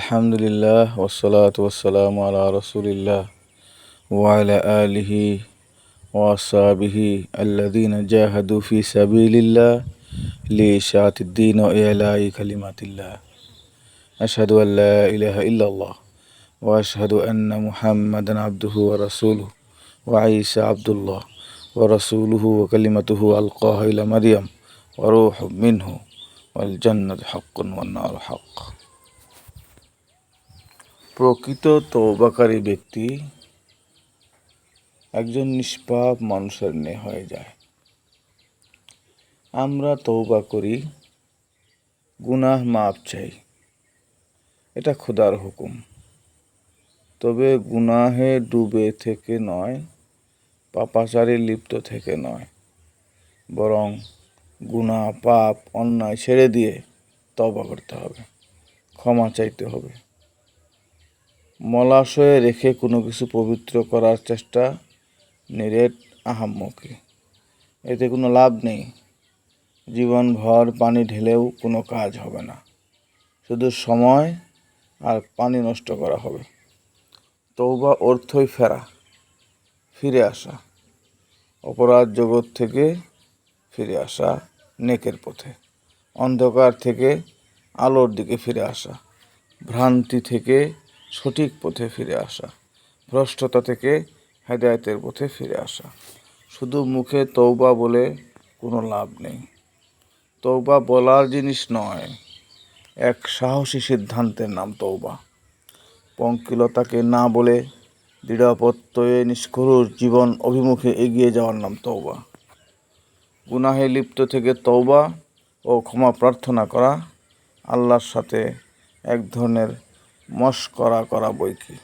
আলহামদুলিল্লাহ ওয়াসসালাতু ওয়াসসালামু আলা রাসূলিল্লাহ ওয়া আলা আলিহি ওয়া আসহাবিহি আল্লাযীনা জাহাদু ফি সাবিলিল্লাহ লিইশাআতিদ-দীন ওয়া ইলা'i কালিমাতিল্লাহ। আশহাদু আল লা ইলাহা ইল্লাল্লাহ ওয়া আশহাদু আন্না মুহাম্মাদান আবদুহু ওয়া রাসূলুহু ওয়া ঈসা আবদুল্লাহ ওয়া রাসূলুহু ওয়া কালিমাতুহু আলকাহা ইলা মারইয়াম ওয়া রূহুম মিনহু ওয়াল জান্নাতু হাক্কুন ওয়ান নারু হাক্ক। প্রকৃত তওবাকারী ব্যক্তি একজন নিষ্পাপ মানুষের ন্যায় হয়ে যায়। আমরা তওবা করি, গুনাহ মাপ চাই, এটা খোদার হুকুম। তবে গুনাহে ডুবে থেকে নয়, পাপাচারে লিপ্ত থেকে নয়, বরং গুনাহ পাপ অন্যায় ছেড়ে দিয়ে তওবা করতে হবে, ক্ষমা চাইতে হবে। মলাশয়ে রেখে কোনো কিছু পবিত্র করার চেষ্টা নিরেট আহাম্মকি, এতে কোনো লাভ নেই। জীবনভর পানি ঢেলেও কোনো কাজ হবে না, শুধু সময় আর পানি নষ্ট করা হবে। তওবা অর্থই ফিরে আসা, অপরাধ জগৎ থেকে ফিরে আসা, নেকের পথে, অন্ধকার থেকে আলোর দিকে ফিরে আসা, ভ্রান্তি থেকে সঠিক পথে ফিরে আসা, ভ্রষ্টতা থেকে হেদায়েতের পথে ফিরে আসা। শুধু মুখে তওবা বলে কোনো লাভ নেই। তওবা বলার জিনিস নয়, এক সাহসী সিদ্ধান্তের নাম তওবা। পঙ্কিলতাকে না বলে দৃঢ়প্রত্যয়ে নিষ্করুষ জীবন অভিমুখে এগিয়ে যাওয়ার নাম তওবা। গুনাহে লিপ্ত থেকে তওবা ও ক্ষমা প্রার্থনা করা আল্লাহর সাথে এক ধরনের মশকরা করা বৈকি।